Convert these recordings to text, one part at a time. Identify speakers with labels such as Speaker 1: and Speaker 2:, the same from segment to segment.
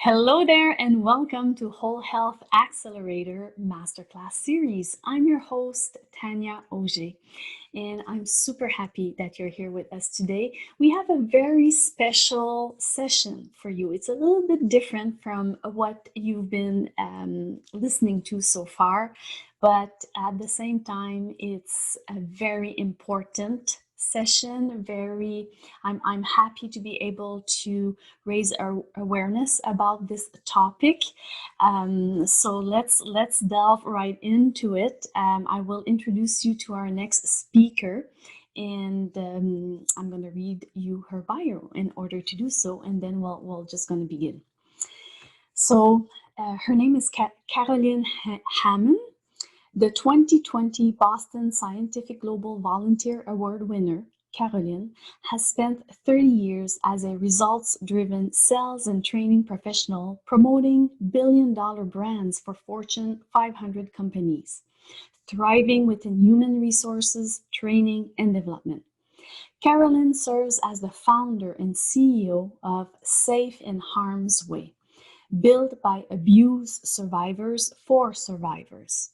Speaker 1: Hello there, and welcome to Whole Health Accelerator Masterclass Series. I'm your host, Tanya Auger, and I'm super happy that you're here with us today. We have a very special session for you. It's a little bit different from what you've been listening to so far, but at the same time, it's a very important session. I'm happy to be able to raise our awareness about this topic. So let's delve right into it. I will introduce you to our next speaker, and I'm going to read you her bio in order to do so, and then we'll just going to begin. So her name is Caroline Hammond, the 2020 Boston Scientific Global Volunteer Award winner. Caroline has spent 30 years as a results-driven sales and training professional promoting billion-dollar brands for Fortune 500 companies, thriving within human resources, training, and development. Caroline serves as the founder and CEO of Safe in Harm's Way, built by abuse survivors for survivors.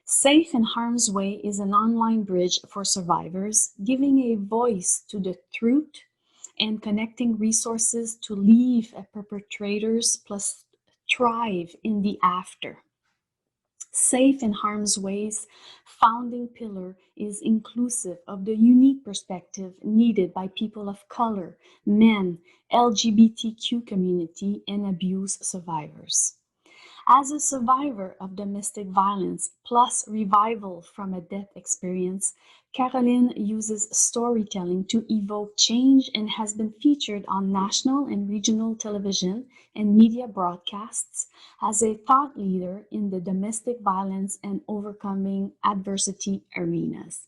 Speaker 1: Safe in Harm's Way is an online bridge for survivors, giving a voice to the truth and connecting resources to leave perpetrators plus thrive in the after. Safe in Harm's Way's founding pillar is inclusive of the unique perspective needed by people of color, men, LGBTQ community, and abuse survivors. As a survivor of domestic violence plus revival from a death experience, Caroline uses storytelling to evoke change and has been featured on national and regional television and media broadcasts as a thought leader in the domestic violence and overcoming adversity arenas.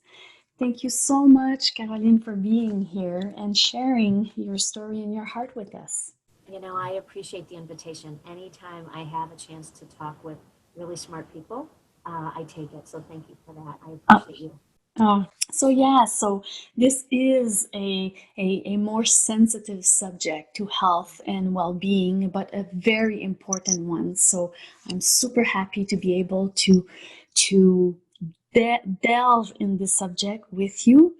Speaker 1: Thank you so much, Caroline, for being here and sharing your story and your heart with us.
Speaker 2: I appreciate the invitation. Anytime I have a chance to talk with really smart people, I take it. So thank you for that. I appreciate you.
Speaker 1: So this is a more sensitive subject to health and well-being, but a very important one. So I'm super happy to be able to delve in this subject with you.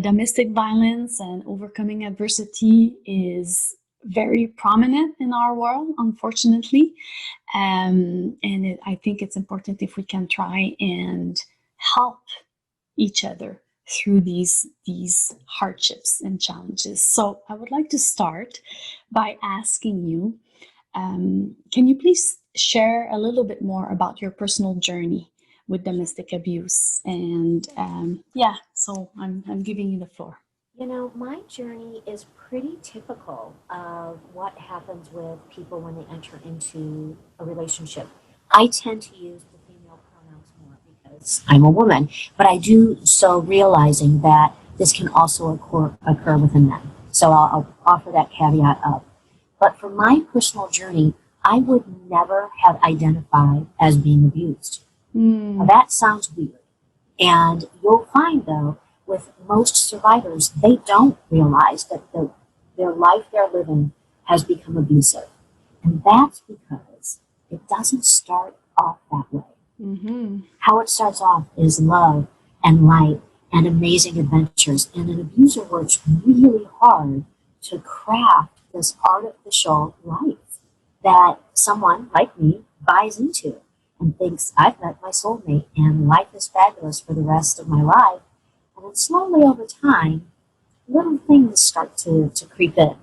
Speaker 1: Domestic violence and overcoming adversity is very prominent in our world, unfortunately. I think it's important if we can try and help each other through these hardships and challenges. So I would like to start by asking you, can you please share a little bit more about your personal journey with domestic abuse? And so I'm giving you the floor.
Speaker 2: My journey is pretty typical of what happens with people when they enter into a relationship. I tend to use the female pronouns more because I'm a woman, but I do so realizing that this can also occur within men. So I'll offer that caveat up. But for my personal journey, I would never have identified as being abused. Now, that sounds weird. And you'll find, though, with most survivors, they don't realize that their life they're living has become abusive. And that's because it doesn't start off that way.
Speaker 1: Mm-hmm.
Speaker 2: How it starts off is love and light and amazing adventures. And an abuser works really hard to craft this artificial life that someone like me buys into and thinks I've met my soulmate and life is fabulous for the rest of my life. And then slowly over time, little things start to creep in.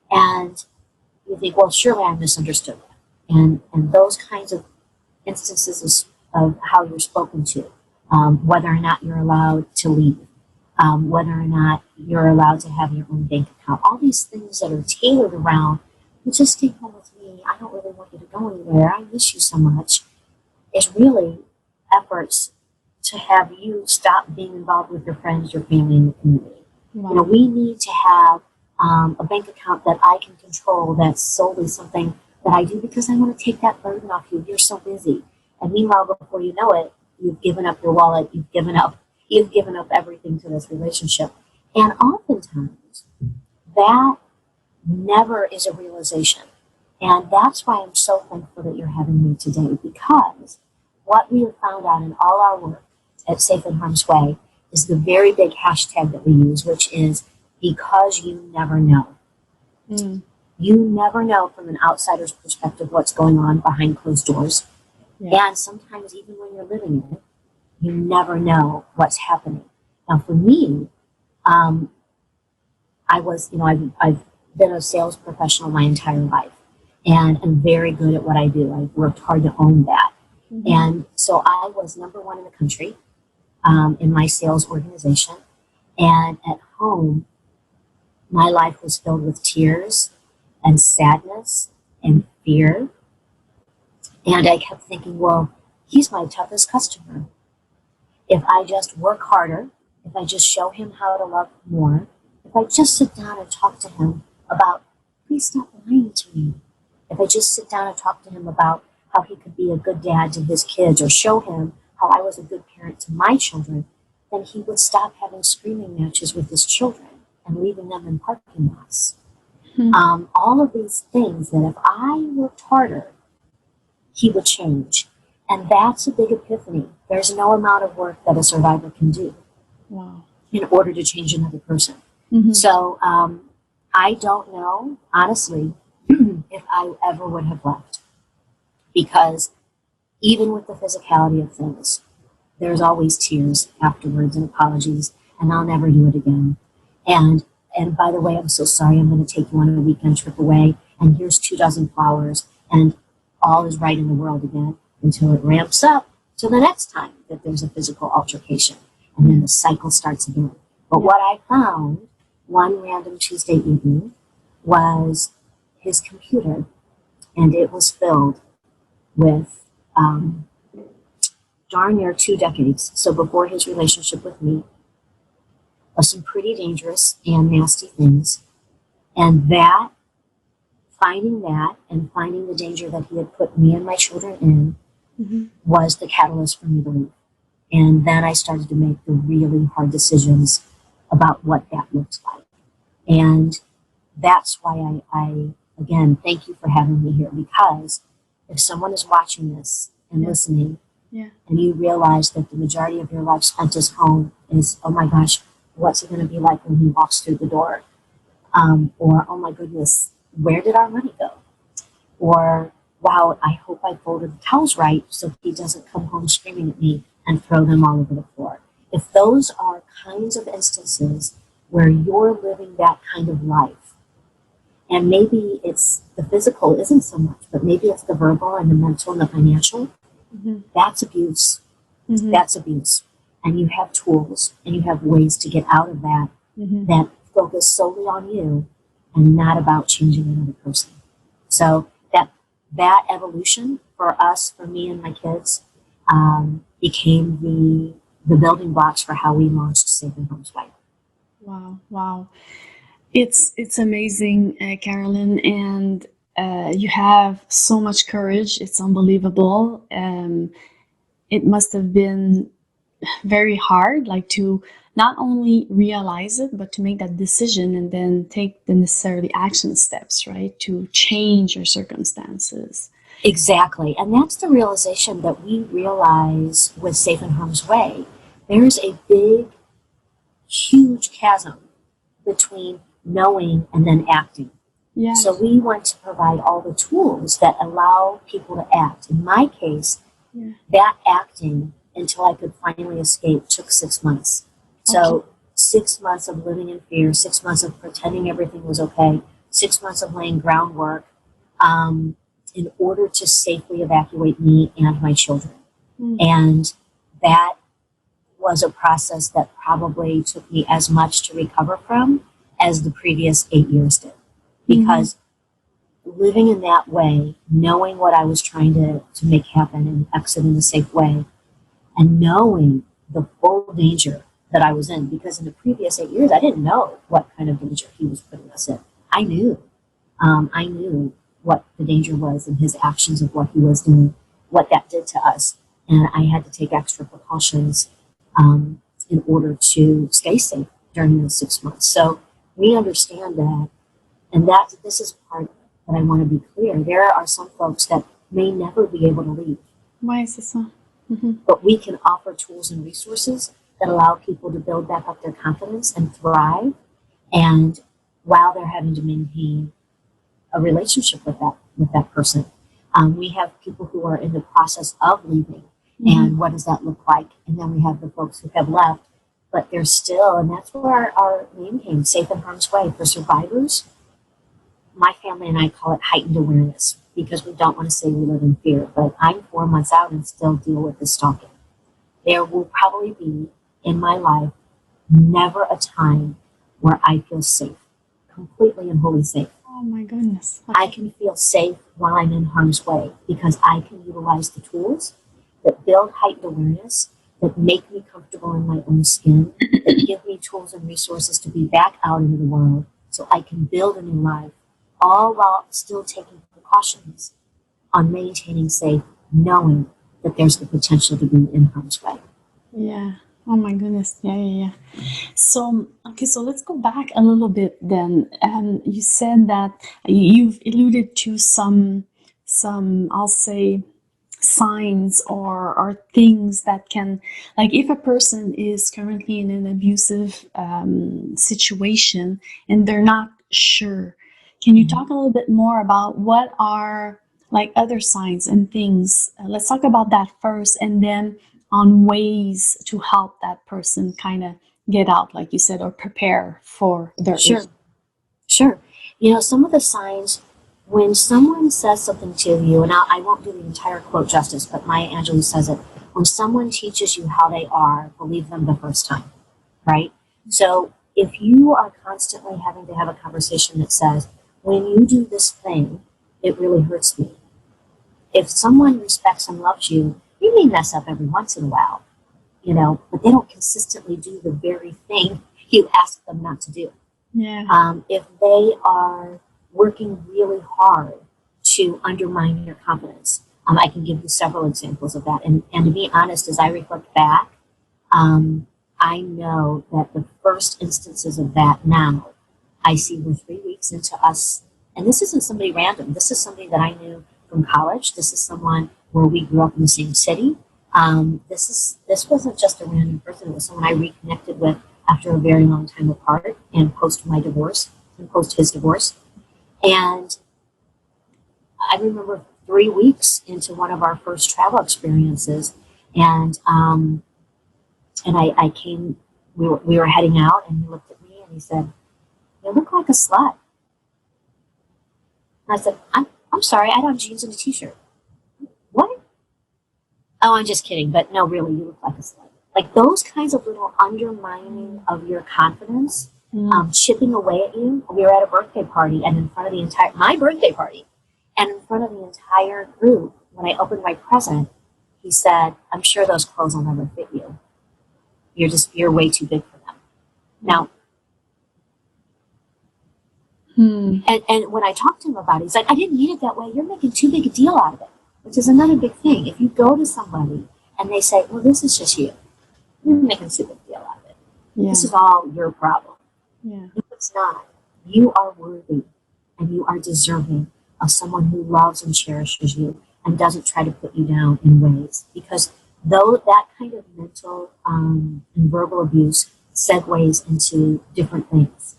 Speaker 2: And you think, well, surely I misunderstood that. And those kinds of instances of how you're spoken to, whether or not you're allowed to leave, whether or not you're allowed to have your own bank account, all these things that are tailored around, you just stay home with me, I don't really want you to go anywhere, I miss you so much, is really efforts to have you stop being involved with your friends, your family, and your community.
Speaker 1: Wow.
Speaker 2: We need to have a bank account that I can control that's solely something that I do because I want to take that burden off you. You're so busy. And meanwhile, before you know it, you've given up your wallet, you've given up everything to this relationship. And oftentimes, that never is a realization. And that's why I'm so thankful that you're having me today, because what we have found out in all our work at Safe in Harm's Way is the very big hashtag that we use, which is because you never know.
Speaker 1: Mm.
Speaker 2: You never know from an outsider's perspective what's going on behind closed doors.
Speaker 1: Yeah.
Speaker 2: And sometimes even when you're living in it, you never know what's happening. Now for me, I was, I've been a sales professional my entire life, and I'm very good at what I do. I've worked hard to own that.
Speaker 1: Mm-hmm.
Speaker 2: And so I was number one in the country in my sales organization. And at home, my life was filled with tears and sadness and fear. And I kept thinking, well, he's my toughest customer. If I just work harder, if I just show him how to love more, if I just sit down and talk to him about, please stop lying to me. If I just sit down and talk to him about how he could be a good dad to his kids or show him how I was a good parent to my children, then he would stop having screaming matches with his children and leaving them in parking lots. All of these things that if I worked harder, he would change. And that's a big epiphany. There's no amount of work that a survivor can do
Speaker 1: Wow.
Speaker 2: in order to change another person.
Speaker 1: Mm-hmm.
Speaker 2: So I don't know, honestly, if I ever would have left. Because even with the physicality of things, there's always tears afterwards and apologies, and I'll never do it again. And by the way, I'm so sorry, I'm going to take you on a weekend trip away, and here's 24 flowers, and all is right in the world again until it ramps up to the next time that there's a physical altercation, and then the cycle starts again. But what I found one random Tuesday evening was his computer, and it was filled with darn near 2 decades, so before his relationship with me, of some pretty dangerous and nasty things. And finding that and finding the danger that he had put me and my children in
Speaker 1: Mm-hmm.
Speaker 2: was the catalyst for me to leave. And then I started to make the really hard decisions about what that looked like. And that's why I again, thank you for having me here, because if someone is watching this and listening, and you realize that the majority of your life spent at home is, oh my gosh, what's it going to be like when he walks through the door? Or, oh my goodness, where did our money go? Or, wow, I hope I folded the towels right so he doesn't come home screaming at me and throw them all over the floor. If those are kinds of instances where you're living that kind of life, and maybe it's the physical isn't so much, but maybe it's the verbal and the mental and the financial, that's abuse.
Speaker 1: Mm-hmm.
Speaker 2: That's abuse. And you have tools and you have ways to get out of that that focus solely on you and not about changing another person. So that evolution for us, for me and my kids, became the building blocks for how we launched Safe in Harm's Way.
Speaker 1: Wow. It's amazing, Carolyn, and you have so much courage. It's unbelievable. It must have been very hard, like to not only realize it, but to make that decision and then take the necessary action steps, right, to change your circumstances.
Speaker 2: Exactly. And that's the realization that we realize with Safe in Harm's Way. There's a big, huge chasm between knowing and then acting.
Speaker 1: Yeah.
Speaker 2: So we want to provide all the tools that allow people to act. In my case, that acting until I could finally escape took 6 months. So 6 months of living in fear, 6 months of pretending everything was okay, 6 months of laying groundwork in order to safely evacuate me and my children. And that was a process that probably took me as much to recover from as the previous 8 years did. Because living in that way, knowing what I was trying to make happen and exit in a safe way, and knowing the full danger that I was in, because in the previous 8 years, I didn't know what kind of danger he was putting us in. I knew what the danger was in his actions of what he was doing, what that did to us. And I had to take extra precautions in order to stay safe during those 6 months. So we understand that, and that this is part of it. but I want to be clear. There are some folks that may never be able to leave.
Speaker 1: Why is it so? Mm-hmm.
Speaker 2: But we can offer tools and resources that allow people to build back up their confidence and thrive, and while they're having to maintain a relationship with that person. We have people who are in the process of leaving, and what does that look like? And then we have the folks who have left, but they're still, and that's where our name came, Safe in Harm's Way. For survivors, my family and I call it heightened awareness, because we don't want to say we live in fear, but I'm 4 months out and still deal with the stalking. There will probably be in my life never a time where I feel safe, completely and wholly safe.
Speaker 1: Oh my goodness.
Speaker 2: I can feel safe while I'm in harm's way because I can utilize the tools that build heightened awareness, that make me comfortable in my own skin, that give me tools and resources to be back out into the world so I can build a new life, all while still taking precautions on maintaining safe, knowing that there's the potential to be in harm's way.
Speaker 1: Yeah. Oh my goodness. Yeah, yeah, yeah. So, okay, so let's go back a little bit then. You said that you've alluded to I'll say, signs or things that can, like if a person is currently in an abusive situation and they're not sure, can you talk a little bit more about what are like other signs and things? Let's talk about that first, and then on ways to help that person kind of get out, like you said, or prepare for their
Speaker 2: Sure, sure. Some of the signs when someone says something to you, and I won't do the entire quote justice, but Maya Angelou says it: when someone teaches you how they are, believe them the first time, right? So if you are constantly having to have a conversation that says, when you do this thing, it really hurts me. If someone respects and loves you, you may mess up every once in a while, but they don't consistently do the very thing you ask them not to do.
Speaker 1: Yeah.
Speaker 2: If they are working really hard to undermine your confidence, I can give you several examples of that. And to be honest, as I reflect back, I know that the first instances of that now, I see we're 3 weeks into us, and this isn't somebody random. This is somebody that I knew from college. This is someone where we grew up in the same city. This wasn't just a random person. It was someone I reconnected with after a very long time apart and post my divorce and post his divorce. And I remember 3 weeks into one of our first travel experiences, and I came. We were heading out, and he looked at me and he said, "You look like a slut." And I said, I'm sorry, I don't have jeans and a t-shirt." "What?" "Oh, I'm just kidding, but no, really, you look like a slut." Like those kinds of little undermining of your confidence, chipping away at you. We were at a birthday party, and in front of my birthday party, and in front of the entire group, when I opened my present, he said, "I'm sure those clothes will never fit you. You're way too big for them." Now, and when I talked to him about it, he's like, "I didn't mean it that way. You're making too big a deal out of it," which is another big thing. If you go to somebody and they say, "Well, this is just you. You're making too big a deal out of it.
Speaker 1: Yeah.
Speaker 2: This is all your problem."
Speaker 1: Yeah.
Speaker 2: No, it's not. You are worthy and you are deserving of someone who loves and cherishes you and doesn't try to put you down in ways. Because though that kind of mental and verbal abuse segues into different things,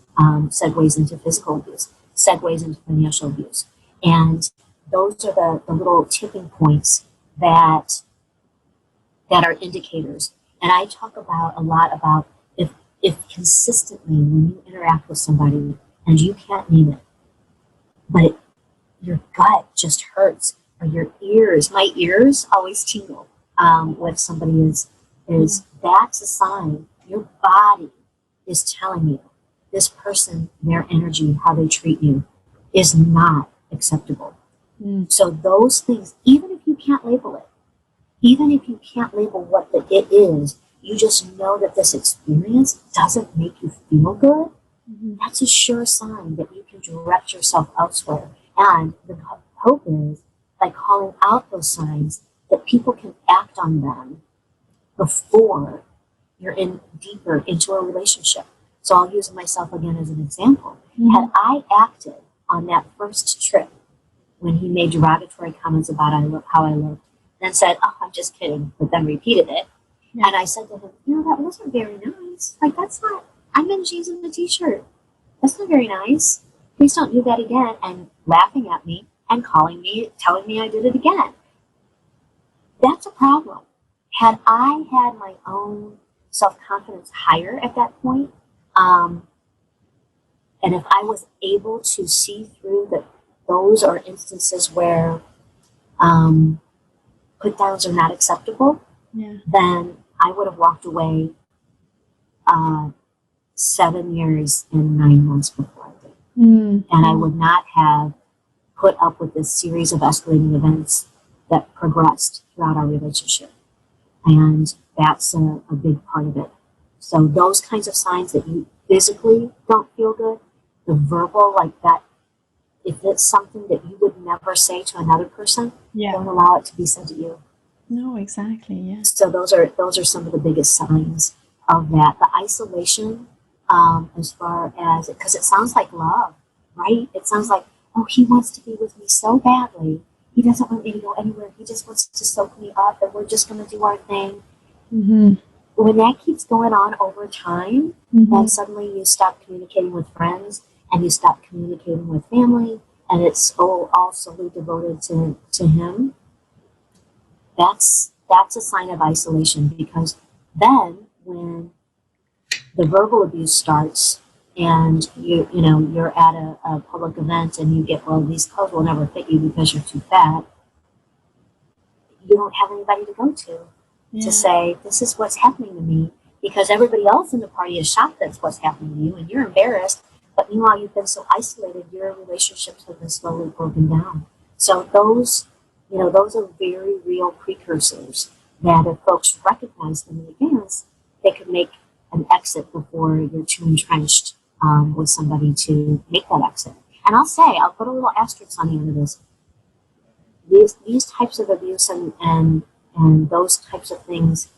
Speaker 2: segues into physical abuse, segues into financial abuse. And those are the little tipping points that are indicators. And I talk a lot about if consistently when you interact with somebody and you can't name it, but your gut just hurts, or your ears, my ears always tingle when somebody is that's a sign. Your body is telling you this person, their energy, how they treat you is not acceptable. So those things, even if you can't label it, even if you can't label what it is, you just know that this experience doesn't make you feel good. That's a sure sign that you can direct yourself elsewhere. And the hope is, by calling out those signs, that people can act on them before you're in deeper into a relationship. So I'll use myself again as an example. Had I acted on that first trip when he made derogatory comments about how I looked, then said, "Oh, I'm just kidding," but then repeated it.
Speaker 1: Yeah.
Speaker 2: And I said to him, that wasn't very nice. Like, that's not, I'm in jeans and a t-shirt. That's not very nice. Please don't do that again. And laughing at me and calling me, telling me I did it again. That's a problem. Had I had my own self-confidence higher at that point, and if I was able to see through that those are instances where put downs are not acceptable,
Speaker 1: Yeah.
Speaker 2: then I would have walked away 7 years and 9 months before I did. And I would not have put up with this series of escalating events that progressed throughout our relationship. And that's a big part of it. So those kinds of signs that you physically don't feel good, the verbal, like that, if it's something that you would never say to another person,
Speaker 1: Yeah.
Speaker 2: don't allow it to be said to you.
Speaker 1: No, exactly. Yeah.
Speaker 2: So those are some of the biggest signs of that. The isolation, as far as, because it sounds like love, right? It sounds like, oh, he wants to be with me so badly. He doesn't want me to go anywhere. He just wants to soak me up, and we're just going to do our thing.
Speaker 1: Mm-hmm.
Speaker 2: When that keeps going on over time, then suddenly you stop communicating with friends, and you stop communicating with family, and it's all solely devoted to him. That's a sign of isolation, because then when the verbal abuse starts and you're at a public event and you get, well, these clothes will never fit you because you're too fat, you don't have anybody to go to say, this is what's happening to me, because everybody else in the party is shocked that's what's happening to you and you're embarrassed, but meanwhile you've been so isolated, your relationships have been slowly broken down. So those are very real precursors that if folks recognize them in advance, they could make an exit before you're too entrenched with somebody to make that exit. And I'll put a little asterisk on the end of this. These types of abuse and those types of things,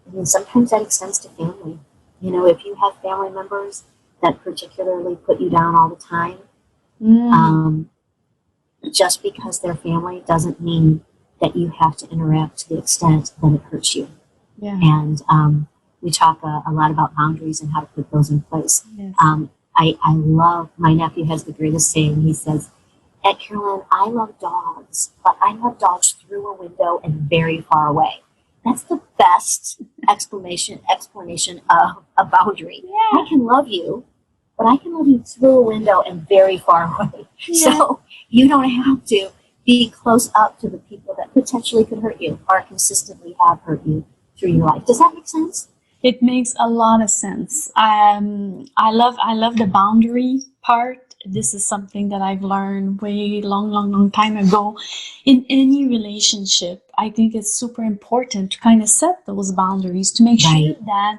Speaker 2: I mean, sometimes that extends to family. If you have family members that particularly put you down all the time, just because they're family doesn't mean that you have to interact to the extent that it hurts you.
Speaker 1: Yeah.
Speaker 2: And we talk a lot about boundaries and how to put those in place.
Speaker 1: Yes.
Speaker 2: I love, my nephew has the greatest saying. He says, "Aunt Carolyn, I love dogs, but I love dogs through a window and very far away." That's the best explanation of a boundary.
Speaker 1: Yeah.
Speaker 2: I can love you, but I can love you through a window and very far away.
Speaker 1: Yeah.
Speaker 2: So you don't have to be close up to the people that potentially could hurt you or consistently have hurt you through your life. Does that make sense?
Speaker 1: It makes a lot of sense. I love the boundary part. This is something that I've learned way long time ago. In any relationship, I think it's super important to kind of set those boundaries to make sure that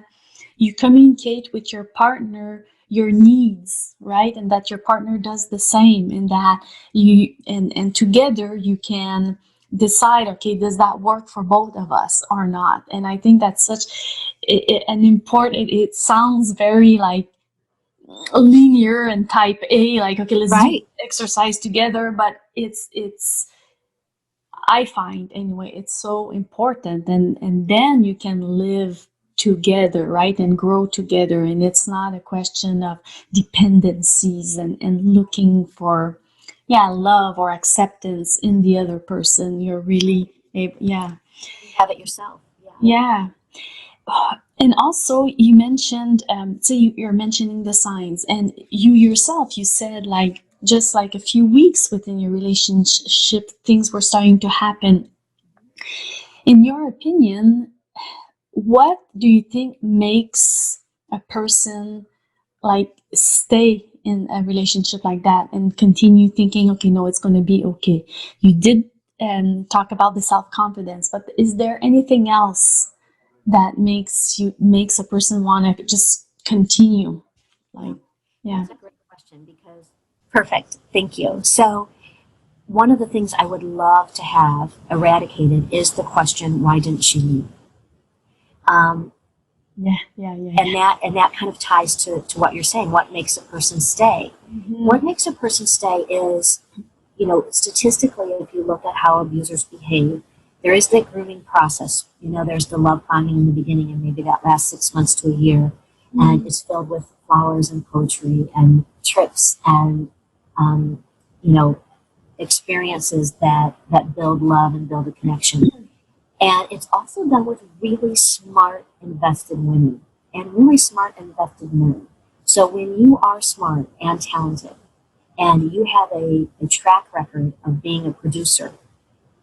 Speaker 1: you communicate with your partner your needs, right? And that your partner does the same, and that you and together you can decide, okay, does that work for both of us or not? And I think that's such an important, it sounds very like linear and type A, like, okay, let's do exercise together, but it's I find anyway, it's so important, and then you can live together, right, and grow together, and it's not a question of dependencies and looking for love or acceptance in the other person. You're really able,
Speaker 2: You have it yourself.
Speaker 1: yeah. And also, you mentioned, so you're mentioning the signs, and you yourself, you said like just like a few weeks within your relationship, things were starting to happen. In your opinion, what do you think makes a person like stay in a relationship like that and continue thinking, okay, no, it's going to be okay? You did talk about the self-confidence, but is there anything else that makes a person want to just continue? Like,
Speaker 2: That's a great question, because perfect. Thank you. So one of the things I would love to have eradicated is the question, why didn't she leave? And that kind of ties to what you're saying. What makes a person stay? What makes a person stay is, statistically, if you look at how abusers behave, there is the grooming process. There's the love bombing in the beginning, and maybe that lasts 6 months to a year, and it's filled with flowers and poetry and trips and, um, you know, experiences that build love and build a connection. And it's also done with really smart, invested women and really smart, invested men. So when you are smart and talented and you have a track record of being a producer,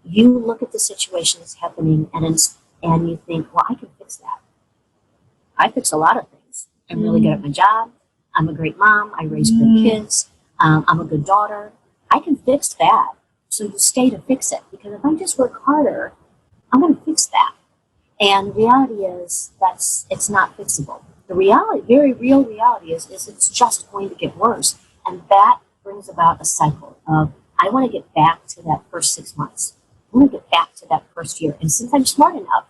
Speaker 2: you look at the situation that's happening and you think, well, I can fix that. I fix a lot of things. I'm really good at my job. I'm a great mom. I raise good kids. I'm a good daughter. I can fix that. So you stay to fix it, because if I just work harder, I'm going to fix that. And the reality is it's not fixable. The reality, very real reality is it's just going to get worse. And that brings about a cycle of, I want to get back to that first 6 months. I want to get back to that first year. And since I'm smart enough,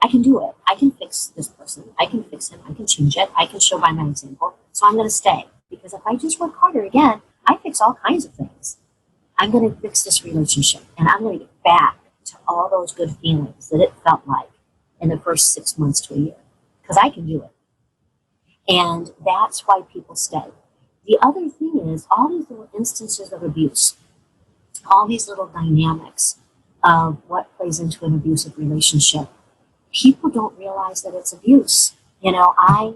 Speaker 2: I can do it. I can fix this person. I can fix him. I can change it. I can show by my example. So I'm going to stay. Because if I just work harder again, I fix all kinds of things. I'm going to fix this relationship. And I'm going to get back to all those good feelings that it felt like in the first 6 months to a year. Because I can do it. And that's why people stay. The other thing is all these little instances of abuse, all these little dynamics of what plays into an abusive relationship, people don't realize that it's abuse. I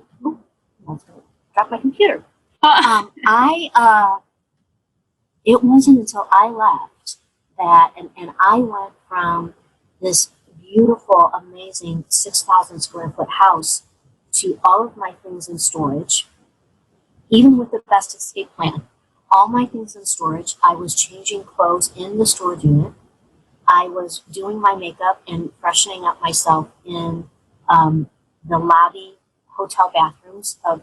Speaker 2: dropped my computer. It wasn't until I left that, and I went from this beautiful, amazing 6,000 square foot house to all of my things in storage, even with the best escape plan. All my things in storage. I was changing clothes in the storage unit. I was doing my makeup and freshening up myself in the lobby hotel bathrooms of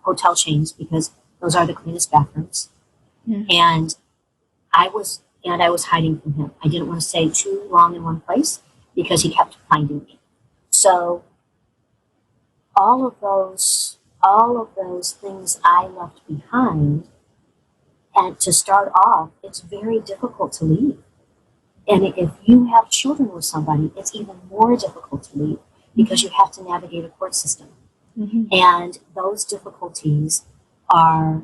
Speaker 2: hotel chains, because those are the cleanest bathrooms. Yeah. And I was hiding from him. I didn't want to stay too long in one place because he kept finding me. So all of those things I left behind, and to start off, it's very difficult to leave. And if you have children with somebody, it's even more difficult to leave, because you have to navigate a court system. Mm-hmm. And those difficulties are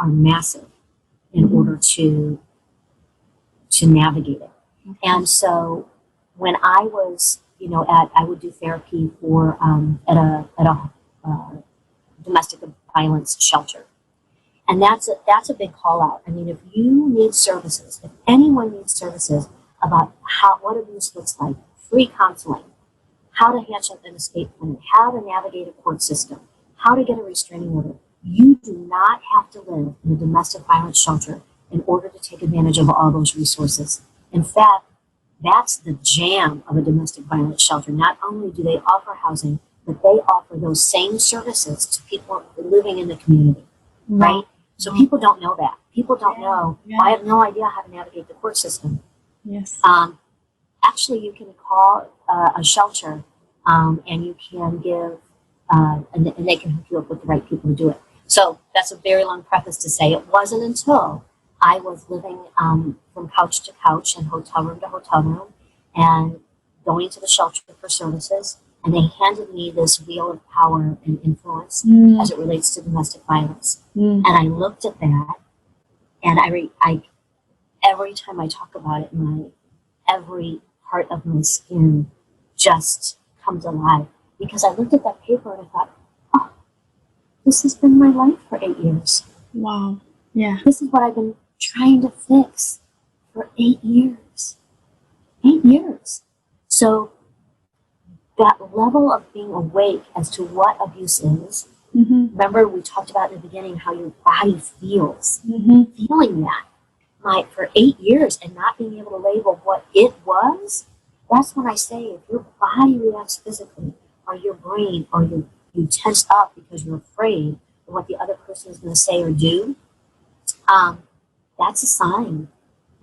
Speaker 2: massive in order to navigate it. Okay. And so when I was, I would do therapy for at a domestic violence shelter. And that's a big call out. I mean, if you need services, if anyone needs services about what abuse looks like, free counseling, how to handle an escape plan, how to navigate a court system, how to get a restraining order, you do not have to live in a domestic violence shelter in order to take advantage of all those resources. In fact, that's the jam of a domestic violence shelter. Not only do they offer housing, but they offer those same services to people living in the community, right? So people don't know that. People don't know. Yeah. I have no idea how to navigate the court system.
Speaker 1: Yes.
Speaker 2: Actually, you can call a shelter, and you can give, and they can hook you up with the right people to do it. So that's a very long preface to say it wasn't until I was living from couch to couch and hotel room to hotel room and going to the shelter for services, and they handed me this wheel of power and influence as it relates to domestic violence. And I looked at that, and I every time I talk about it, every part of my skin just comes alive, because I looked at that paper and I thought, oh, this has been my life for 8 years.
Speaker 1: Wow. Yeah.
Speaker 2: This is what I've been trying to fix for 8 years. 8 years. So that level of being awake as to what abuse is. Mm-hmm. Remember, we talked about in the beginning how your body feels. Mm-hmm. Feeling that for 8 years and not being able to label what it was. That's when I say, if your body reacts physically, or your brain, or you tense up because you're afraid of what the other person is going to say or do, that's a sign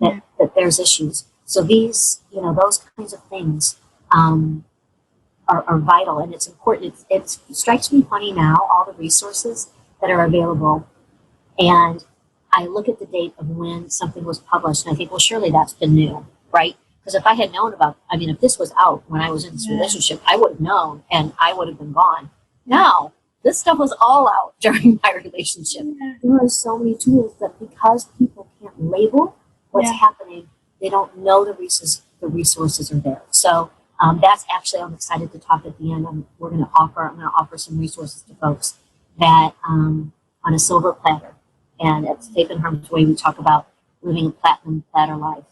Speaker 2: that there's issues. So these, those kinds of things are vital, and it's important. It strikes me funny now, all the resources that are available. And I look at the date of when something was published and I think, well, surely that's been new, right? Because if I had known if this was out when I was in this
Speaker 1: Yeah.
Speaker 2: relationship, I would have known and I would have been gone. Now, this stuff was all out during my relationship.
Speaker 1: Yeah.
Speaker 2: There are so many tools that because people can't label what's
Speaker 1: Yeah.
Speaker 2: happening, they don't know the resources are there. So that's actually, I'm excited to talk at the end. I'm going to offer some resources to folks that on a silver platter. And at Safe and Harm's Way, we talk about living a platinum platter life.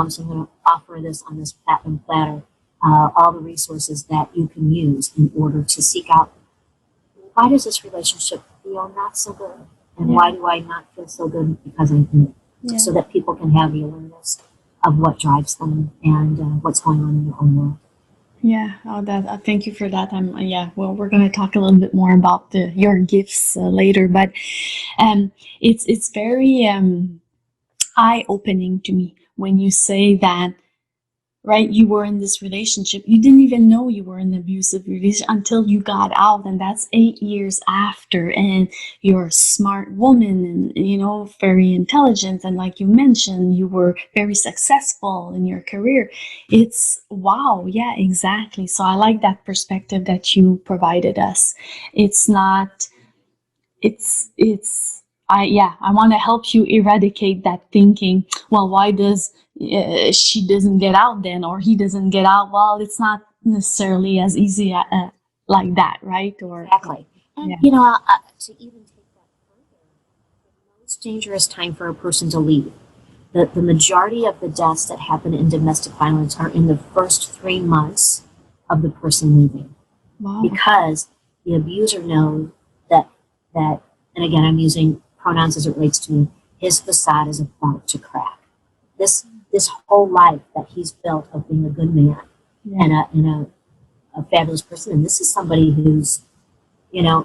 Speaker 2: So I'm going to offer this on this platinum platter, all the resources that you can use in order to seek out, why does this relationship feel not so good? And why do I not feel so good because I'm in it?
Speaker 1: Yeah.
Speaker 2: So that people can have the awareness of what drives them and what's going on in their own world.
Speaker 1: Yeah, thank you for that. Well, we're going to talk a little bit more about your gifts later, but it's very eye-opening to me when you say that, right? You were in this relationship. You didn't even know you were in an abusive relationship until you got out, and that's 8 years after. And you're a smart woman, and very intelligent, and like you mentioned, you were very successful in your career. It's wow, yeah, exactly. So I like that perspective that you provided us. It's not. I want to help you eradicate that thinking. Well, why does she doesn't get out then, or he doesn't get out? Well, it's not necessarily as easy like that, right? Or
Speaker 2: exactly. And
Speaker 1: yeah.
Speaker 2: To even take that further, the most dangerous time for a person to leave. The majority of the deaths that happen in domestic violence are in the first 3 months of the person leaving.
Speaker 1: Wow.
Speaker 2: Because the abuser knows that, and again, I'm using pronouns as it relates to me, his facade is about to crack. This whole life that he's built of being a good man and a fabulous person, and this is somebody who's,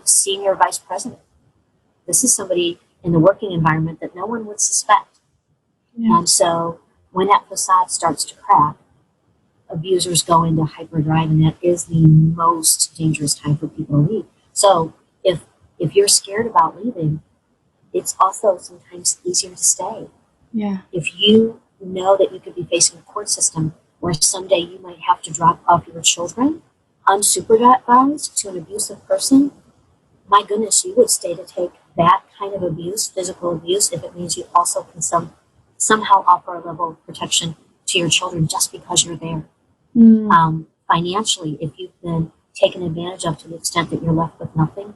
Speaker 2: senior vice president. This is somebody in the working environment that no one would suspect.
Speaker 1: Yeah.
Speaker 2: And so when that facade starts to crack, abusers go into hyperdrive, and that is the most dangerous time for people to leave. So if you're scared about leaving, it's also sometimes easier to stay.
Speaker 1: Yeah.
Speaker 2: If you know that you could be facing a court system where someday you might have to drop off your children unsupervised to an abusive person, my goodness, you would stay to take that kind of abuse, physical abuse, if it means you also can somehow offer a level of protection to your children just because you're there. Financially, if you've been taken advantage of to the extent that you're left with nothing,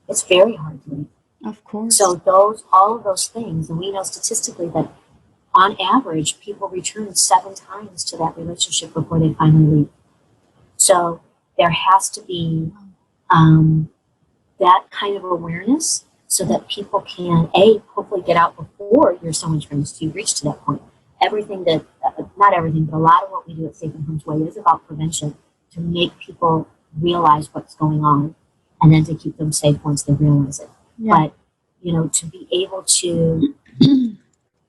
Speaker 2: it's very hard to leave.
Speaker 1: Of course.
Speaker 2: So all of those things, and we know statistically that on average, people return 7 times to that relationship before they finally leave. So there has to be that kind of awareness so that people can, hopefully get out before you're so entrenched, you reach to that point. Not everything, but a lot of what we do at Safe and Harm's Way is about prevention, to make people realize what's going on and then to keep them safe once they realize it.
Speaker 1: Yeah.
Speaker 2: But, to be able to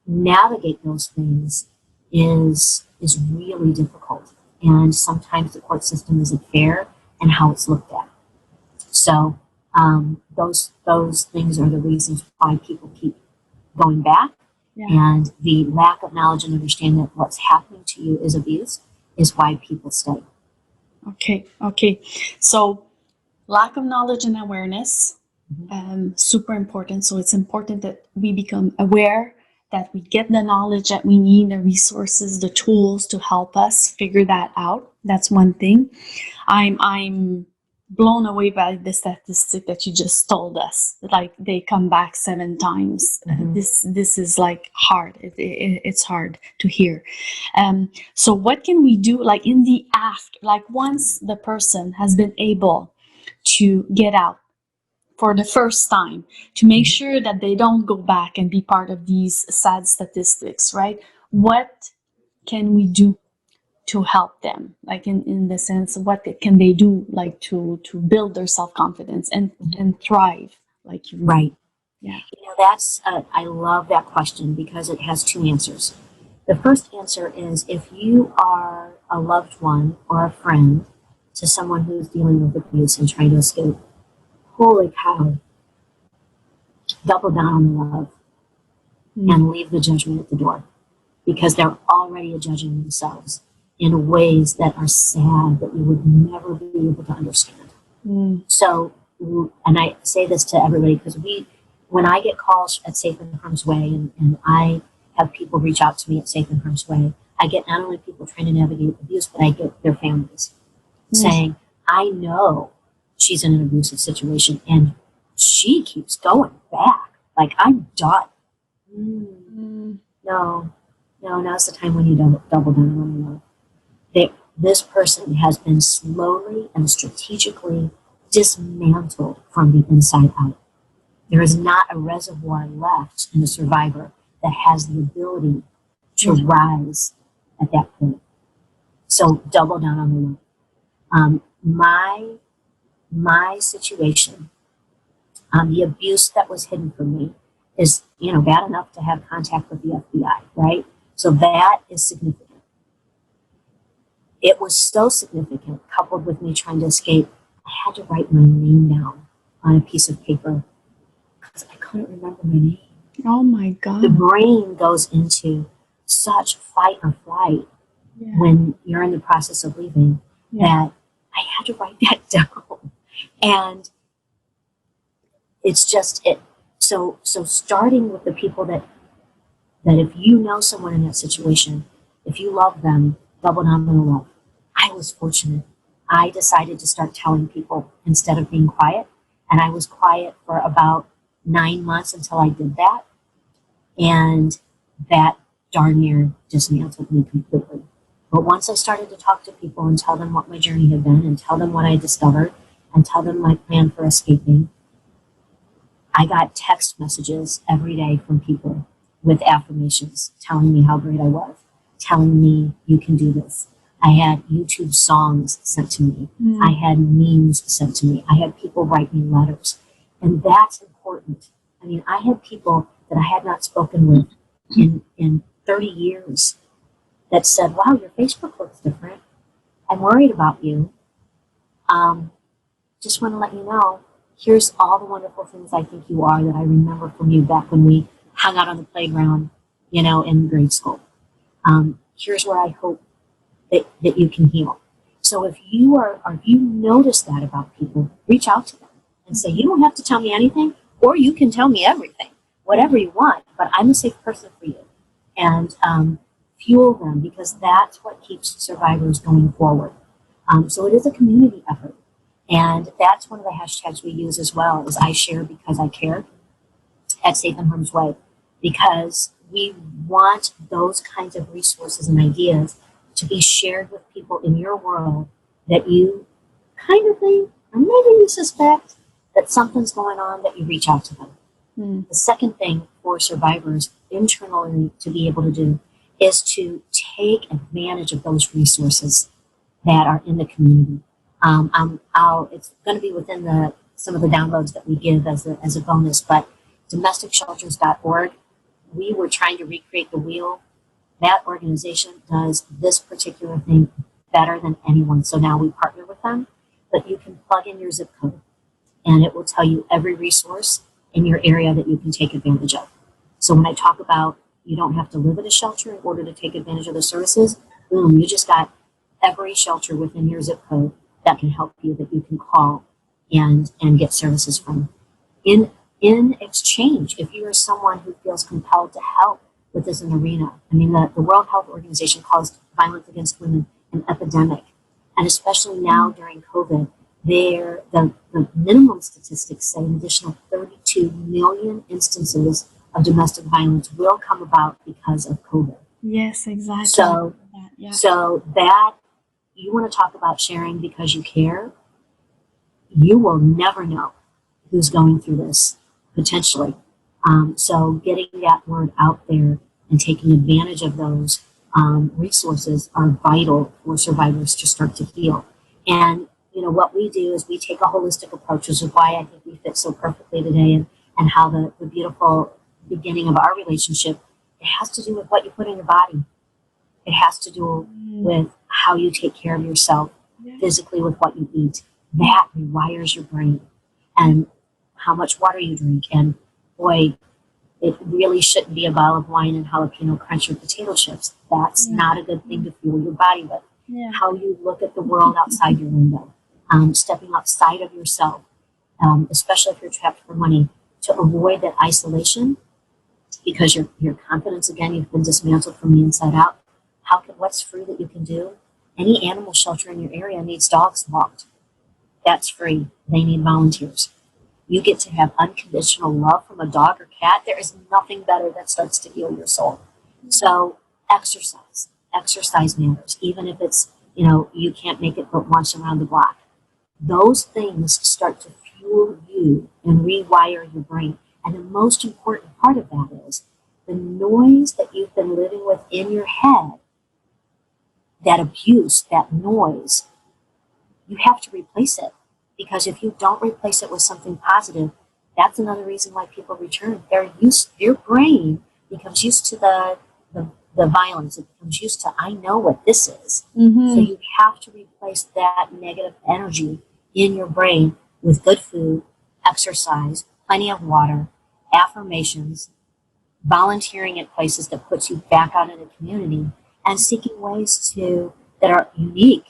Speaker 2: navigate those things is really difficult. And sometimes the court system isn't fair in how it's looked at. So those things are the reasons why people keep going back.
Speaker 1: Yeah.
Speaker 2: And the lack of knowledge and understanding that what's happening to you is abuse is why people stay.
Speaker 1: Okay. So lack of knowledge and awareness, super important. So it's important that we become aware, that we get the knowledge that we need, the resources, the tools to help us figure that out. That's one thing. I'm blown away by the statistic that you just told us. Like they come back 7 times. This is like hard. It's hard to hear. So what can we do? Like in the after, like once the person has been able to get out for the first time, to make sure that they don't go back and be part of these sad statistics, right? What can we do to help them, like in the sense, what can they do, like to build their self-confidence and thrive, like you?
Speaker 2: Right.
Speaker 1: Yeah.
Speaker 2: That's I love that question because it has 2 answers. The first answer is, if you are a loved one or a friend to someone who's dealing with abuse and trying to escape, holy cow, double down on the love. and leave the judgment at the door, because they're already judging themselves in ways that are sad that you would never be able to understand. So, and I say this to everybody because when I get calls at Safe in Harm's Way, and I have people reach out to me at Safe in Harm's Way, I get not only people trying to navigate abuse, but I get their families saying, I know she's in an abusive situation and she keeps going back. Like, I'm done. No, now's the time when you double down on love. This person has been slowly and strategically dismantled from the inside out. There is not a reservoir left in the survivor that has the ability to rise at that point. So double down on the love. My situation, the abuse that was hidden from me is, bad enough to have contact with the FBI, right? So that is significant. It was so significant, coupled with me trying to escape, I had to write my name down on a piece of paper because I couldn't remember my name.
Speaker 1: Oh my God.
Speaker 2: The brain goes into such fight or flight when you're in the process of leaving that I had to write that down. And it's just it. So starting with the people that if you know someone in that situation, if you love them, double down on the love. I was fortunate. I decided to start telling people instead of being quiet. And I was quiet for about 9 months until I did that. And that darn near dismantled me completely. But once I started to talk to people and tell them what my journey had been and tell them what I discovered and tell them my plan for escaping, I got text messages every day from people with affirmations telling me how great I was, telling me you can do this. I had YouTube songs sent to me. I had memes sent to me. I had people write me letters. And that's important. I mean, I had people that I had not spoken with in 30 years that said, wow, your Facebook looks different. I'm worried about you. Just want to let you know, here's all the wonderful things I think you are that I remember from you back when we hung out on the playground, in grade school. Here's where I hope that you can heal. So if you notice that about people, reach out to them and say, you don't have to tell me anything, or you can tell me everything, whatever you want, but I'm a safe person for you. And fuel them, because that's what keeps survivors going forward. So it is a community effort. And that's one of the hashtags we use as well, is I share because I care at Safe in Harm's Way, because we want those kinds of resources and ideas to be shared with people in your world that you kind of think, or maybe you suspect, that something's going on, that you reach out to them. The second thing for survivors internally to be able to do is to take advantage of those resources that are in the community. It's going to be within some of the downloads that we give as a bonus, but domesticshelters.org, we were trying to recreate the wheel. That organization does this particular thing better than anyone. So now we partner with them, but you can plug in your zip code and it will tell you every resource in your area that you can take advantage of. So when I talk about you don't have to live at a shelter in order to take advantage of the services, boom, you just got every shelter within your zip code that can help you, that you can call and get services from. In exchange, if you are someone who feels compelled to help with this an arena, I mean, the World Health Organization calls violence against women an epidemic. And especially now during COVID, the minimum statistics say an additional 32 million instances of domestic violence will come about because of COVID.
Speaker 1: Yes, exactly.
Speaker 2: So that you want to talk about sharing because you care, you will never know who's going through this potentially. So getting that word out there and taking advantage of those resources are vital for survivors to start to heal. And what we do is we take a holistic approach, which is why I think we fit so perfectly today, and how the beautiful beginning of our relationship, it has to do with what you put in your body. It has to do with how you take care of yourself physically, with what you eat. That rewires your brain, and how much water you drink. And boy, It really shouldn't be a bottle of wine and jalapeno crunch or potato chips. That's
Speaker 1: Yeah.
Speaker 2: not a good thing to fuel your body with.
Speaker 1: Yeah.
Speaker 2: How you look at the world outside your window, stepping outside of yourself, especially if you're trapped for money, to avoid that isolation because your confidence, again, you've been dismantled from the inside out. What's free that you can do? Any animal shelter in your area needs dogs walked. That's free. They need volunteers. You get to have unconditional love from a dog or cat. There is nothing better that starts to heal your soul. So exercise. Exercise matters, even if it's, you can't make it but once around the block. Those things start to fuel you and rewire your brain. And the most important part of that is the noise that you've been living with in your head, that abuse, that noise, you have to replace it. Because if you don't replace it with something positive, that's another reason why people return. Your brain becomes used to the violence. It becomes used to, I know what this is.
Speaker 1: Mm-hmm.
Speaker 2: So you have to replace that negative energy in your brain with good food, exercise, plenty of water, affirmations, volunteering at places that puts you back out in the community, and seeking ways that are unique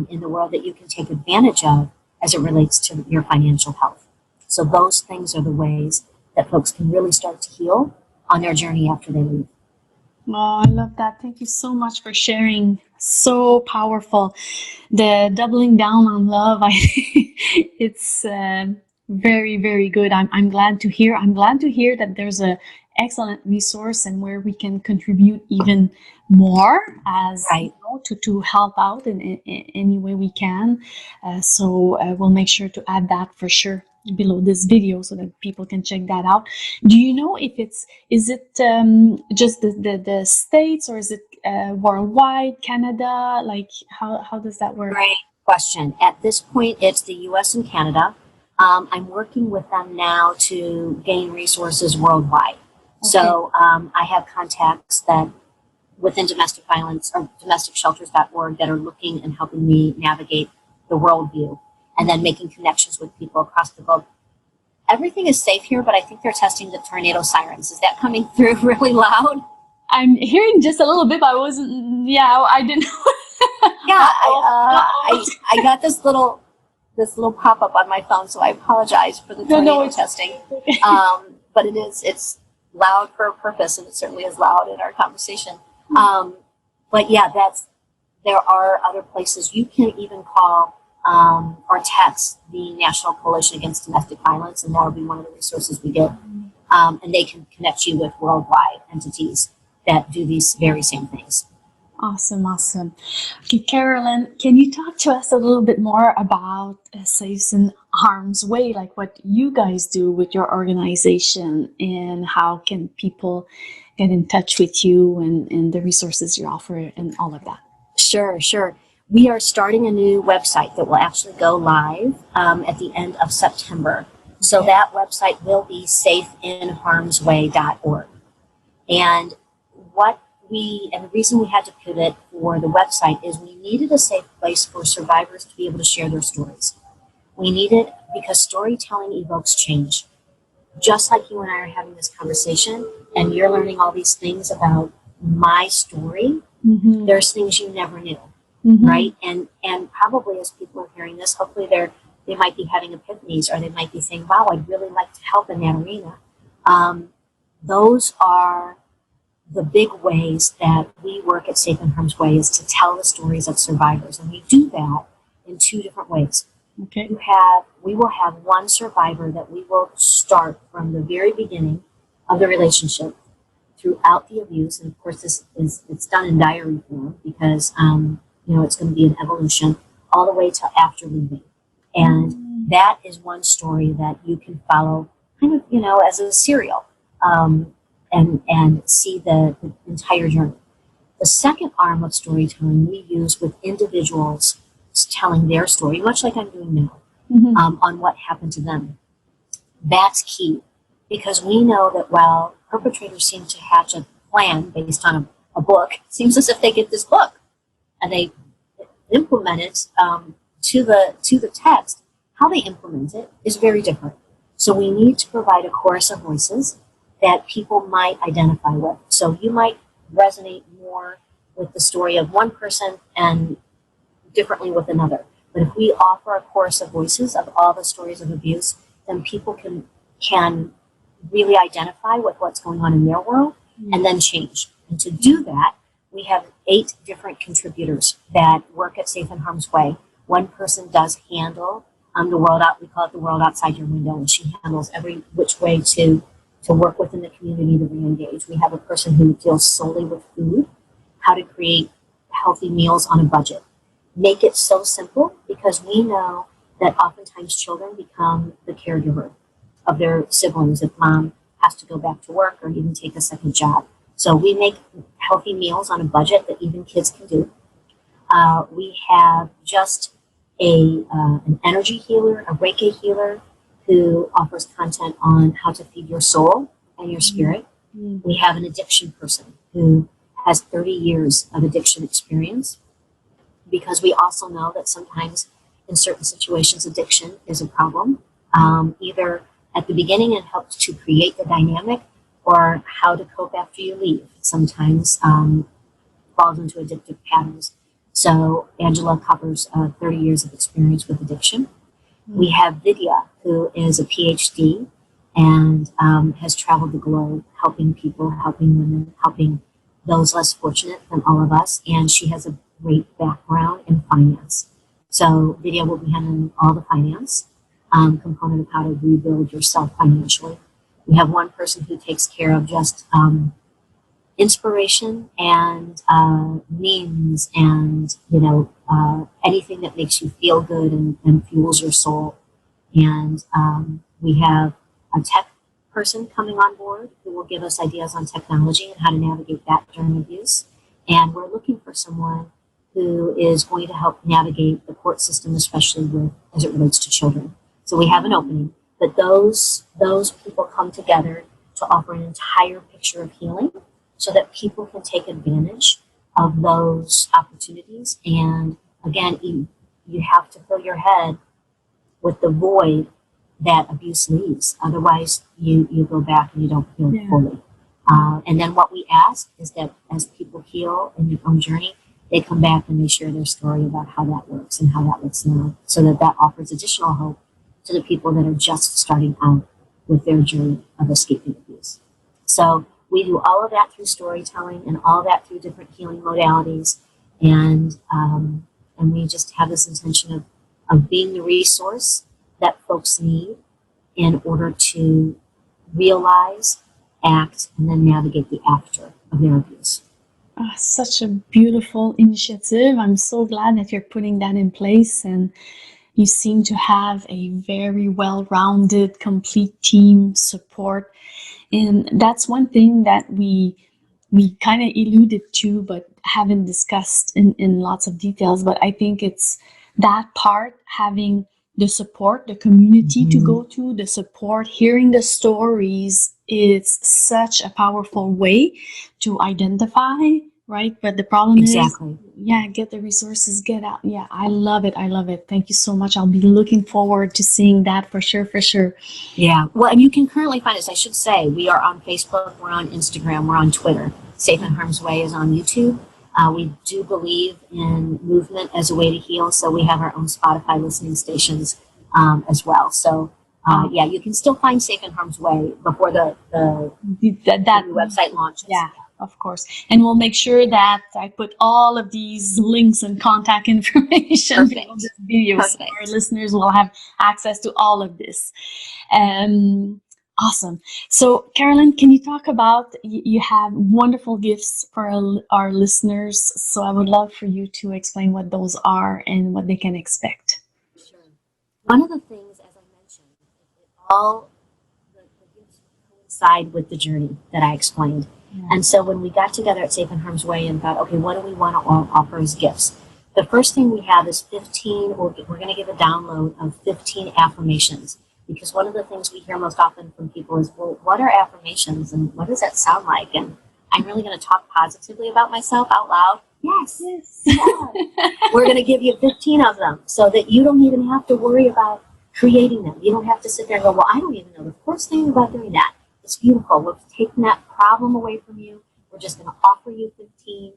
Speaker 2: in the world that you can take advantage of as it relates to your financial health. So those things are the ways that folks can really start to heal on their journey after they leave.
Speaker 1: Oh, I love that. Thank you so much for sharing. So powerful. The doubling down on love, it's very, very good. I'm glad to hear. I'm glad to hear that there's a excellent resource and where we can contribute even more as
Speaker 2: Right.
Speaker 1: to help out in any way we can. So we'll make sure to add that for sure below this video so that people can check that out. Do you know if is it just the states, or is it worldwide, Canada? Like how does that work?
Speaker 2: Great question. At this point, it's the US and Canada. I'm working with them now to gain resources worldwide.
Speaker 1: Okay.
Speaker 2: So I have contacts that within domestic violence or domesticshelters.org that are looking and helping me navigate the worldview, and then making connections with people across the globe. Everything is safe here, but I think they're testing the tornado sirens. Is that coming through really loud?
Speaker 1: I'm hearing just a little bit, but I wasn't. Yeah, I didn't.
Speaker 2: Yeah, I got this little pop up on my phone, so I apologize for the tornado testing.
Speaker 1: Okay.
Speaker 2: But it's loud for a purpose, and it certainly is loud in our conversation. But yeah, there are other places you can even call or text the National Coalition Against Domestic Violence, and that'll be one of the resources we get. And they can connect you with worldwide entities that do these very same things.
Speaker 1: Awesome. Okay, Carolyn, can you talk to us a little bit more about Safes in Harm's Way, like what you guys do with your organization, and how can people get in touch with you and the resources you offer and all of that?
Speaker 2: Sure. We are starting a new website that will actually go live at the end of September. So that website will be safeinharmsway.org. And the reason we had to pivot for the website is we needed a safe place for survivors to be able to share their stories. We needed, because storytelling evokes change. Just like you and I are having this conversation and you're learning all these things about my story, there's things you never knew, right? And probably as people are hearing this, hopefully they might be having epiphanies, or they might be saying, wow, I'd really like to help in that arena. Those are the big ways that we work at Safe in Harm's Way, is to tell the stories of survivors. And we do that in two different ways.
Speaker 1: Okay.
Speaker 2: We will have one survivor that we will start from the very beginning of the relationship throughout the abuse. And of course, it's done in diary form because, it's going to be an evolution all the way to after leaving. And that is one story that you can follow kind of, as a serial. And see the entire journey. The second arm of storytelling we use with individuals telling their story, much like I'm doing now, on what happened to them. That's key, because we know that while perpetrators seem to hatch a plan based on a book, it seems as if they get this book and they implement it to the text. How they implement it is very different. So we need to provide a chorus of voices that people might identify with. So you might resonate more with the story of one person and differently with another. But if we offer a chorus of voices of all the stories of abuse, then people can really identify with what's going on in their world and then change. And to do that, we have 8 different contributors that work at Safe in Harm's Way. One person does handle the world out. We call it the world outside your window, and she handles every which way to work within the community to re-engage. We have a person who deals solely with food, how to create healthy meals on a budget. Make it so simple, because we know that oftentimes children become the caregiver of their siblings if mom has to go back to work or even take a second job. So we make healthy meals on a budget that even kids can do. We have just an energy healer, a Reiki healer, who offers content on how to feed your soul and your spirit. We have an addiction person who has 30 years of addiction experience, because we also know that sometimes in certain situations addiction is a problem, either at the beginning it helps to create the dynamic, or how to cope after you leave sometimes falls into addictive patterns. So Angela covers 30 years of experience with addiction. We have Vidya, who is a PhD and has traveled the globe helping people, helping women, helping those less fortunate than all of us. And she has a great background in finance. So Vidya will be handling all the finance component of how to rebuild yourself financially. We have one person who takes care of just inspiration and memes and, anything that makes you feel good and fuels your soul. And we have a tech person coming on board who will give us ideas on technology and how to navigate that during abuse. And we're looking for someone who is going to help navigate the court system, especially as it relates to children. So we have an opening, but those people come together to offer an entire picture of healing so that people can take advantage of those opportunities. And again, you have to fill your head with the void that abuse leaves. Otherwise, you go back and you don't heal fully. And then what we ask is that as people heal in their own journey, they come back and they share their story about how that works and how that looks now, so that offers additional hope to the people that are just starting out with their journey of escaping abuse. So we do all of that through storytelling and all of that through different healing modalities. And we just have this intention of being the resource that folks need in order to realize, act, and then navigate the after of their abuse.
Speaker 1: Such a beautiful initiative. I'm so glad that you're putting that in place, and you seem to have a very well-rounded, complete team support. And that's one thing that we kind of alluded to, but haven't discussed in lots of details. But I think it's that part, having the support, the community to go to, the support, hearing the stories, is such a powerful way to identify, right? But the problem is, get the resources, get out. Yeah, I love it. I love it. Thank you so much. I'll be looking forward to seeing that for sure, for sure.
Speaker 2: Yeah. Well, and you can currently find us, I should say, we are on Facebook, we're on Instagram, we're on Twitter. Safe in Harm's Way is on YouTube. We do believe in movement as a way to heal, so we have our own Spotify listening stations as well. So, you can still find Safe in Harm's Way before the new website launches.
Speaker 1: Yeah, of course. And we'll make sure that I put all of these links and contact information below this video, so our listeners will have access to all of this. Awesome. So, Carolyn, can you talk about, you have wonderful gifts for our listeners. So I would love for you to explain what those are and what they can expect.
Speaker 2: Sure. One of the things, as I mentioned, the gifts coincide with the journey that I explained. Yeah. And so when we got together at Safe in Harm's Way and thought, okay, what do we want to offer as gifts? The first thing we have is 15, we're going to give a download of 15 affirmations. Because one of the things we hear most often from people is, well, what are affirmations and what does that sound like? And I'm really going to talk positively about myself out loud. Yes. Yeah. We're going to give you 15 of them so that you don't even have to worry about creating them. You don't have to sit there and go, well, I don't even know the first thing about doing that. The It's beautiful. We're taking that problem away from you. We're just going to offer you 15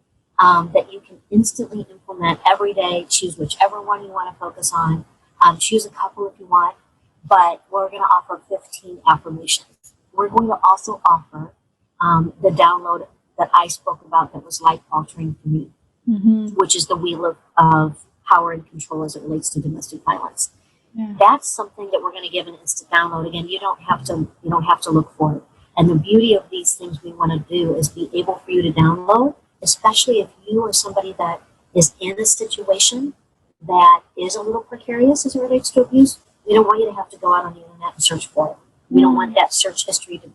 Speaker 2: that you can instantly implement every day. Choose whichever one you want to focus on. Choose a couple if you want, but we're going to offer 15 affirmations. We're going to also offer the download that I spoke about that was life-altering for me, which is the Wheel of Power and Control as it relates to domestic violence.
Speaker 1: Yeah.
Speaker 2: That's something that we're going to give an instant download. Again, you don't have to look for it. And the beauty of these things we want to do is be able for you to download, especially if you are somebody that is in a situation that is a little precarious as it relates to abuse. We don't want you to have to go out on the internet and search for it. We don't want that search history to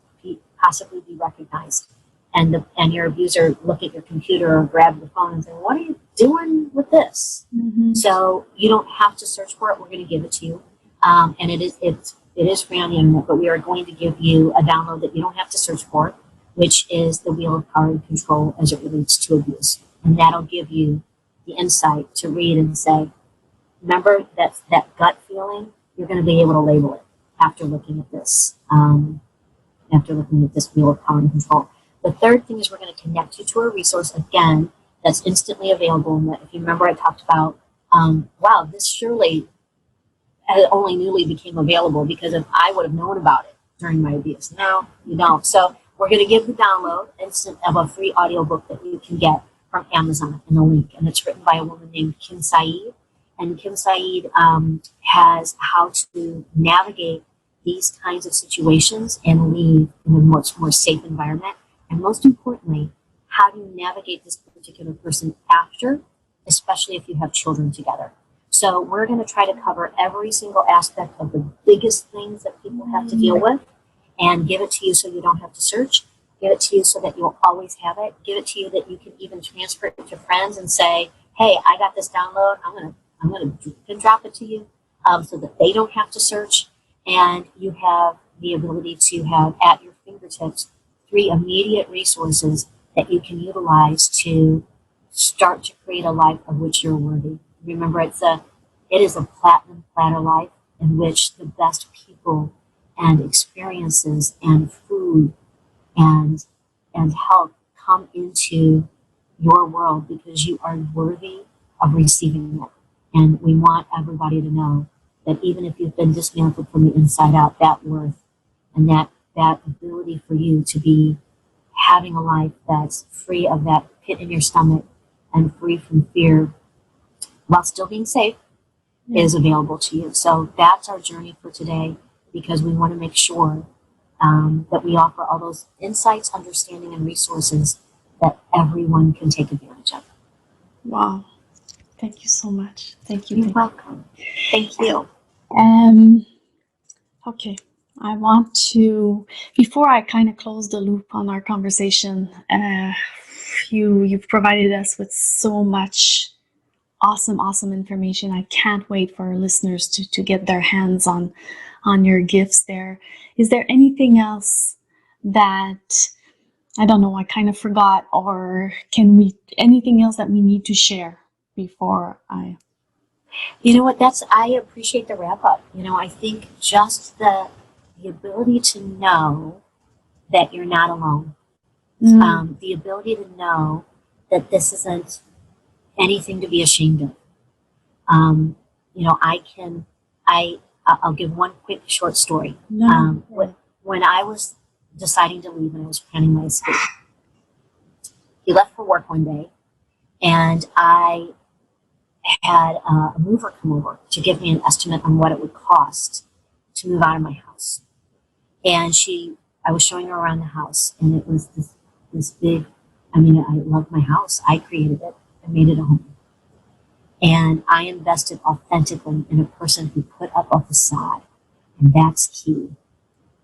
Speaker 2: possibly be recognized. And your abuser look at your computer or grab the phone and say, what are you doing with this? So you don't have to search for it. We're going to give it to you. And it is free on the internet, but we are going to give you a download that you don't have to search for, which is the Wheel of Power and Control as it relates to abuse. And that'll give you the insight to read and say, remember that gut feeling, you're going to be able to label it after looking at this, Wheel of Power and Control. The third thing is we're going to connect you to a resource, again, that's instantly available. And that if you remember, I talked about, wow, this surely only newly became available because if I would have known about it during my abuse. No, you don't. So we're going to give the download instant of a free audiobook that you can get from Amazon in the link. And it's written by a woman named Kim Saeed. And Kim Saeed has how to navigate these kinds of situations and leave in a much more safe environment. And most importantly, how do you navigate this particular person after, especially if you have children together. So we're going to try to cover every single aspect of the biggest things that people have to deal with and give it to you so you don't have to search. Give it to you so that you'll always have it. Give it to you that you can even transfer it to friends and say, hey, I got this download. I'm going to drop it to you so that they don't have to search. And you have the ability to have at your fingertips 3 immediate resources that you can utilize to start to create a life of which you're worthy. Remember, it is a platinum platter life in which the best people and experiences and food and health come into your world because you are worthy of receiving it. And we want everybody to know that even if you've been dismantled from the inside out, that worth and that ability for you to be having a life that's free of that pit in your stomach and free from fear while still being safe is available to you. So that's our journey for today because we want to make sure that we offer all those insights, understanding, and resources that everyone can take advantage of.
Speaker 1: Wow. Thank you so much. Thank you.
Speaker 2: You're welcome. Thank you.
Speaker 1: Okay. I want to, before I kind of close the loop on our conversation, you've provided us with so much awesome information. I can't wait for our listeners to get their hands on your gifts there. Is there anything else that, I don't know, I kind of forgot, or anything else that we need to share before I...
Speaker 2: You know what, I appreciate the wrap up. I think just the ability to know that you're not alone. The ability to know that this isn't anything to be ashamed of. I'll give one quick short story. When I was deciding to leave and I was planning my escape, he left for work one day and I had a mover come over to give me an estimate on what it would cost to move out of my house. And I was showing her around the house and it was this big, I loved my house. I created it. I made it a home. And I invested authentically in a person who put up a facade. And that's key.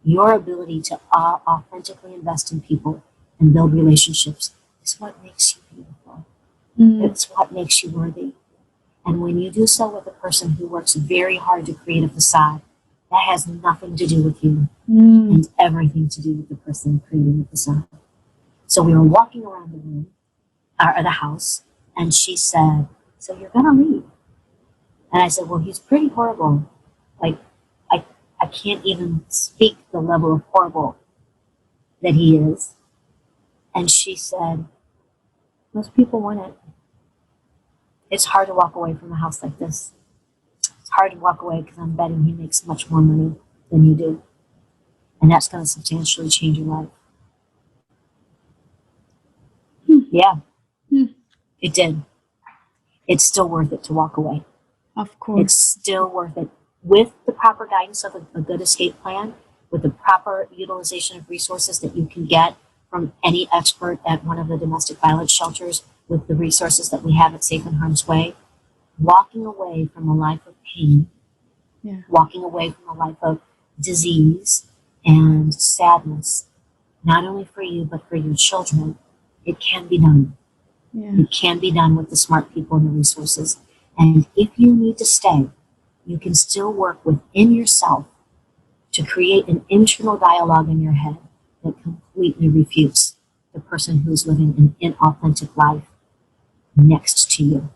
Speaker 2: Your ability to authentically invest in people and build relationships is what makes you beautiful. It's what makes you worthy. And when you do so with a person who works very hard to create a facade, that has nothing to do with you and everything to do with the person creating the facade. So we were walking around the room, or the house, and she said, so you're going to leave? And I said, well, he's pretty horrible. Like, I can't even speak the level of horrible that he is. And she said, most people want it. It's hard to walk away from a house like this. It's hard to walk away because I'm betting he makes much more money than you do. And that's going to substantially change your life. Yeah, it did. It's still worth it to walk away.
Speaker 1: Of course.
Speaker 2: It's still worth it. With the proper guidance of a good escape plan, with the proper utilization of resources that you can get from any expert at one of the domestic violence shelters, with the resources that we have at Safe and Harm's Way, walking away from a life of pain, walking away from a life of disease and sadness, not only for you, but for your children, it can be done.
Speaker 1: Yeah.
Speaker 2: It can be done with the smart people and the resources. And if you need to stay, you can still work within yourself to create an internal dialogue in your head that completely refutes the person who's living an inauthentic life next to you.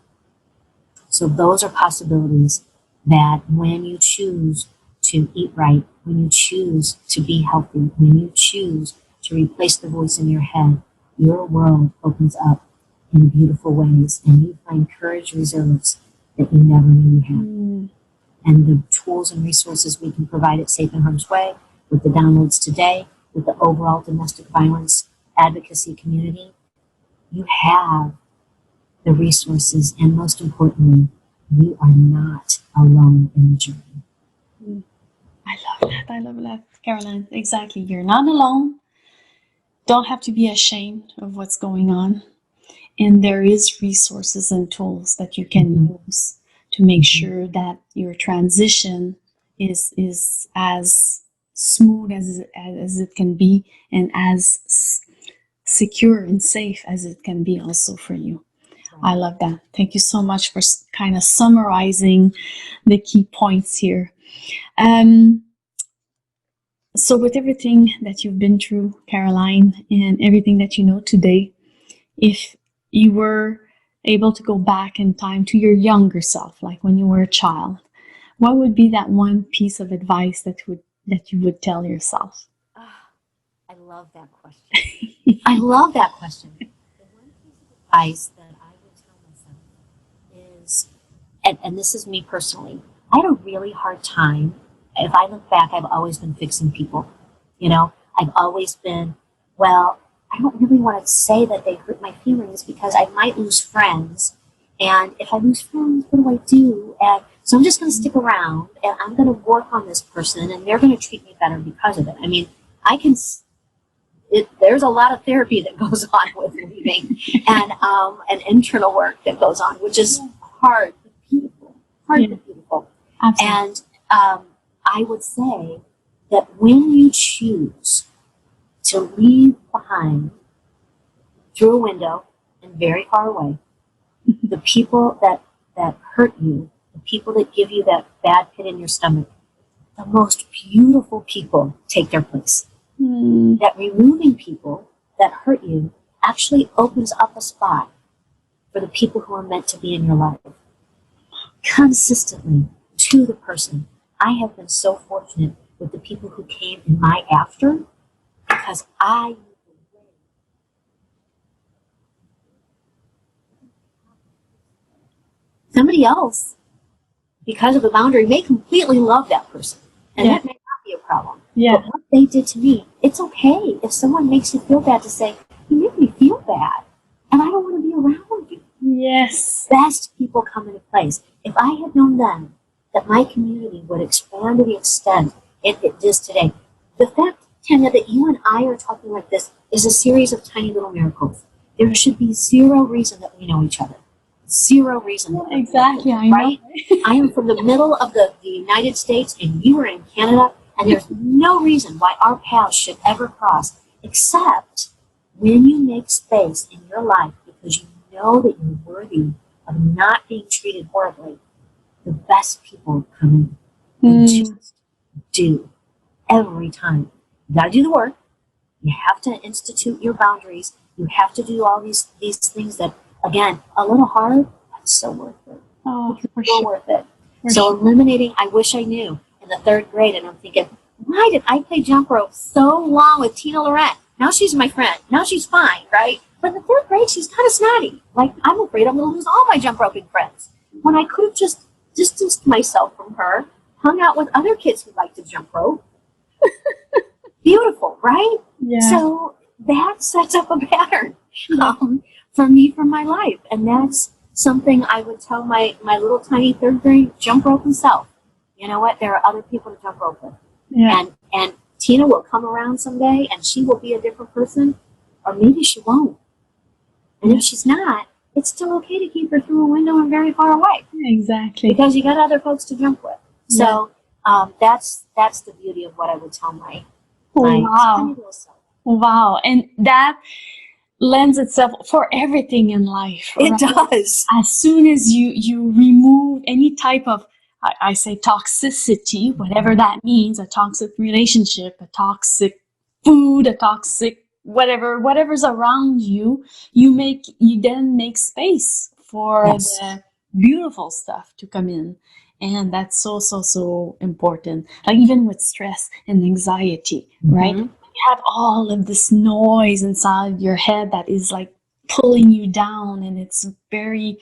Speaker 2: So those are possibilities that when you choose to eat right, when you choose to be healthy, when you choose to replace the voice in your head, your world opens up in beautiful ways, and you find courage, resilience that you never knew you had. And the tools and resources we can provide at Safe and Harm's Way, with the downloads today, with the overall domestic violence advocacy community, you have the resources, and most importantly, you are not alone in the journey.
Speaker 1: I love that. I love that, Caroline. Exactly. You're not alone. Don't have to be ashamed of what's going on. And there is resources and tools that you can use to make sure that your transition is as smooth as it can be, and as secure and safe as it can be also for you. I love that. Thank you so much for kind of summarizing the key points here. So with everything that you've been through, Caroline, and everything that you know today, if you were able to go back in time to your younger self, like when you were a child, what would be that one piece of advice that you would tell yourself?
Speaker 2: I love that question. I love that question. The one piece of advice that I would tell myself is, and this is me personally, I had a really hard time. If I look back, I've always been fixing people. You know, I've always been, well, I don't really want to say that they hurt my feelings because I might lose friends. And if I lose friends, what do I do? And so I'm just going to stick around, and I'm going to work on this person, and they're going to treat me better because of it. I mean, there's a lot of therapy that goes on with leaving, and internal work that goes on, which is hard but beautiful. Hard but beautiful.
Speaker 1: Absolutely.
Speaker 2: And I would say that when you choose to leave behind through a window and very far away the people that hurt you, the people that give you that bad pit in your stomach, the most beautiful people take their place. That removing people that hurt you actually opens up a spot for the people who are meant to be in your life consistently to the person. I have been so fortunate with the people who came in my after, because somebody else, because of the boundary, may completely love that person, and that may not be a problem. But what they did to me, it's okay if someone makes you feel bad to say, you make me feel bad, and I don't want to be around you.
Speaker 1: Yes.
Speaker 2: Best people come into place. If I had known then that my community would expand to the extent it does today, the fact, Tanya, that you and I are talking like this is a series of tiny little miracles. There should be zero reason that we know each other. Zero reason.
Speaker 1: Exactly. I
Speaker 2: right?
Speaker 1: know.
Speaker 2: I am from the middle of the United States, and you are in Canada, and there's no reason why our paths should ever cross, except when you make space in your life because you know that you're worthy of not being treated horribly. The best people come in and just do every time. You got to do the work. You have to institute your boundaries. You have to do all these things that, again, a little hard, but so worth it.
Speaker 1: Oh, for
Speaker 2: so
Speaker 1: sure.
Speaker 2: worth it.
Speaker 1: For
Speaker 2: So
Speaker 1: sure.
Speaker 2: eliminating, I wish I knew in the third grade, and I'm thinking, why did I play jump rope so long with Tina Lorette? Now she's my friend. Now she's fine, right? But in the third grade, she's kind of snotty. Like, I'm afraid I'm going to lose all my jump roping friends. When I could have just distanced myself from her, hung out with other kids who like to jump rope. Beautiful, right?
Speaker 1: Yeah.
Speaker 2: So that sets up a pattern for me for my life. And that's something I would tell my little tiny third grade jump roping self. You know what? There are other people to jump rope with.
Speaker 1: Yeah.
Speaker 2: And Tina will come around someday and she will be a different person, or maybe she won't. And if she's not, it's still okay to keep her through a window and very far away.
Speaker 1: Exactly.
Speaker 2: Because you got other folks to jump with. So that's the beauty of what I would tell my tiny little self.
Speaker 1: Wow. And that lends itself for everything in life.
Speaker 2: It
Speaker 1: right?
Speaker 2: does.
Speaker 1: As soon as you remove any type of, I say toxicity, whatever that means, a toxic relationship, a toxic food, a toxic whatever's around you, you then make space for the beautiful stuff to come in. And that's so important. Like even with stress and anxiety, right? You have all of this noise inside your head that is like pulling you down, and it's very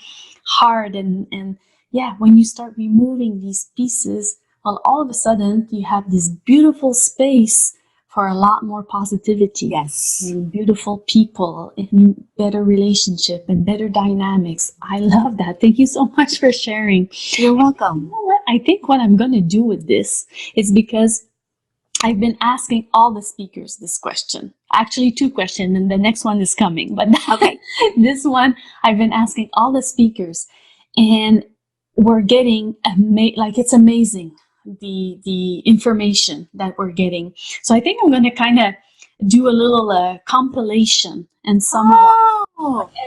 Speaker 1: hard. And yeah, when you start removing these pieces, well, all of a sudden you have this beautiful space for a lot more positivity.
Speaker 2: Yes.
Speaker 1: And beautiful people in better relationship and better dynamics. I love that. Thank you so much for sharing.
Speaker 2: You're welcome.
Speaker 1: You know what? I think what I'm going to do with this is because I've been asking all the speakers this question. Actually, two questions, and the next one is coming. But
Speaker 2: Okay.
Speaker 1: This one, I've been asking all the speakers, and we're getting like it's amazing the information that we're getting. So I think I'm going to kind of do a little compilation and summarize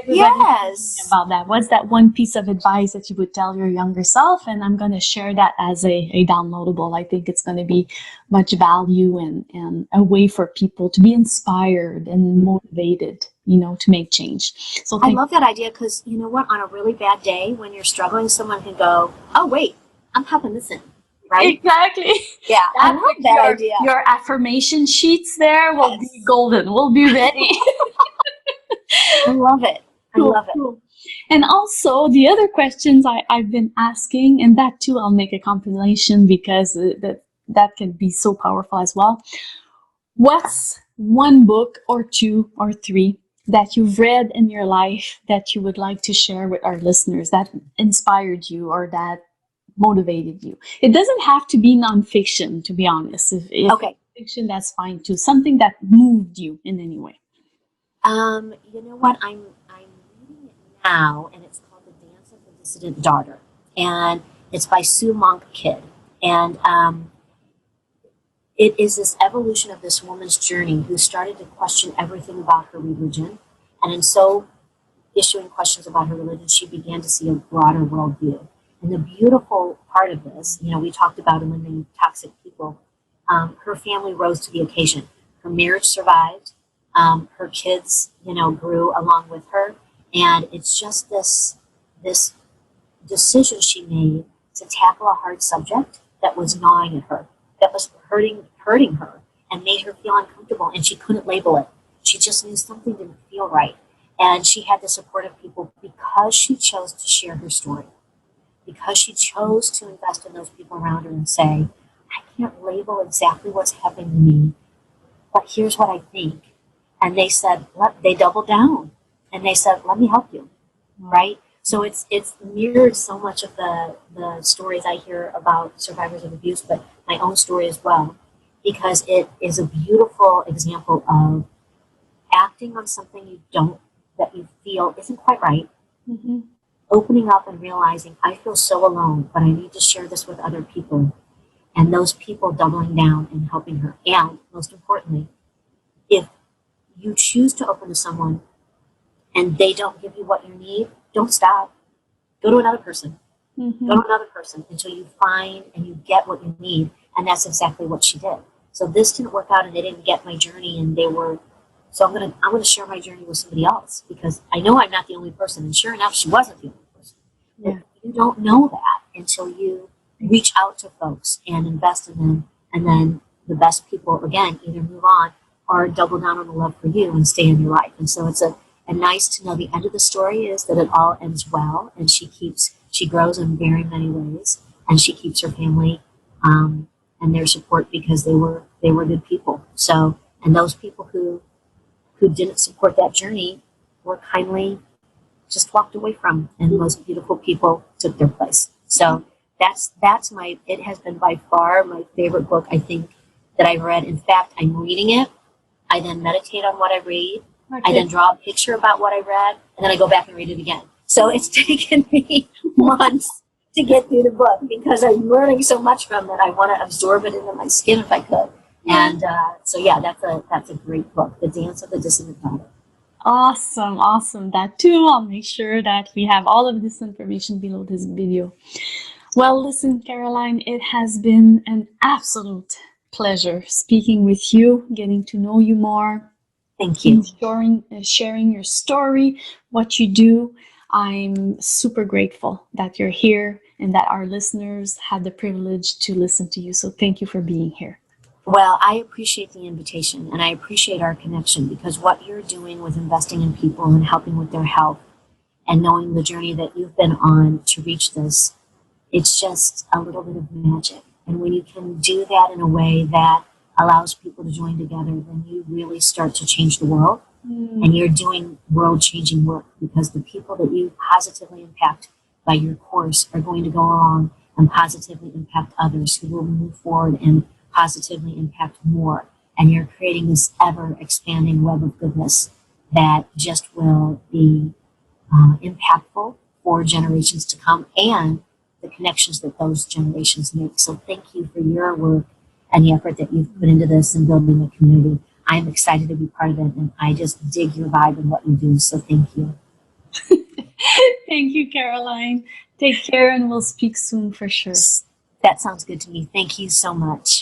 Speaker 2: Yes.
Speaker 1: about that. What's that one piece of advice that you would tell your younger self? And I'm going to share that as a downloadable. I think it's going to be much value and a way for people to be inspired and motivated, to make change. So
Speaker 2: I love that idea because you know what? On a really bad day, when you're struggling, someone can go, "Oh wait, I'm popping this in." Right?
Speaker 1: Exactly.
Speaker 2: Yeah, I love that idea.
Speaker 1: Your affirmation sheets there will be golden. We'll be ready.
Speaker 2: I love it. I love it.
Speaker 1: Cool. And also the other questions I've been asking, and that too I'll make a compilation because that can be so powerful as well. What's one book or two or three that you've read in your life that you would like to share with our listeners that inspired you or that motivated you? It doesn't have to be nonfiction, to be honest. If
Speaker 2: Okay.
Speaker 1: fiction, that's fine too. Something that moved you in any way.
Speaker 2: You know what? I'm reading it now, and it's called The Dance of the Dissident Daughter, and it's by Sue Monk Kidd, and it is this evolution of this woman's journey who started to question everything about her religion, and in so issuing questions about her religion, she began to see a broader worldview. And the beautiful part of this, we talked about eliminating toxic people. Her family rose to the occasion. Her marriage survived. Her kids, grew along with her, and it's just this decision she made to tackle a hard subject that was gnawing at her, that was hurting her, and made her feel uncomfortable, and she couldn't label it. She just knew something didn't feel right, and she had the support of people because she chose to share her story, because she chose to invest in those people around her and say, I can't label exactly what's happening to me, but here's what I think. And they said, they doubled down, and they said, let me help you, right? So it's mirrored so much of the stories I hear about survivors of abuse, but my own story as well, because it is a beautiful example of acting on something that you feel isn't quite right, opening up and realizing, I feel so alone, but I need to share this with other people, and those people doubling down and helping her. And most importantly, if you choose to open to someone and they don't give you what you need, don't stop. Go to another person. Go to another person until you find and you get what you need. And that's exactly what she did. So this didn't work out and they didn't get my journey, and so I'm gonna share my journey with somebody else because I know I'm not the only person. And sure enough, she wasn't the only person. Yeah. You don't know that until you reach out to folks and invest in them, and then the best people again either move on or double down on the love for you and stay in your life. And so it's a nice to know the end of the story is that it all ends well, and she grows in very many ways, and she keeps her family and their support because they were good people. So, and those people who didn't support that journey were kindly just walked away from, and most beautiful people took their place. So that's my, it has been by far my favorite book, I think, that I've read. In fact, I'm reading it. I then meditate on what I read. Okay. I then draw a picture about what I read, and then I go back and read it again. So it's taken me months to get through the book because I'm learning so much from it. I want to absorb it into my skin if I could. And so yeah, that's a great book, The Dance of the Dissonant Daughter.
Speaker 1: Awesome, awesome. That too. I'll make sure that we have all of this information below this video. Well, listen, Caroline, it has been an absolute pleasure speaking with you, getting to know you more.
Speaker 2: Thank you.
Speaker 1: Sharing your story, what you do. I'm super grateful that you're here and that our listeners had the privilege to listen to you. So thank you for being here.
Speaker 2: Well, I appreciate the invitation, and I appreciate our connection, because what you're doing with investing in people and helping with their health and knowing the journey that you've been on to reach this, it's just a little bit of magic. And when you can do that in a way that allows people to join together, then you really start to change the world. And you're doing world-changing work, because the people that you positively impact by your course are going to go along and positively impact others who will move forward and positively impact more. And you're creating this ever-expanding web of goodness that just will be impactful for generations to come, and the connections that those generations make. So thank you for your work and the effort that you've put into this and building a community. I'm excited to be part of it, and I just dig your vibe and what you do. So thank you.
Speaker 1: Thank you, Caroline. Take care, and we'll speak soon for sure.
Speaker 2: That sounds good to me. Thank you so much.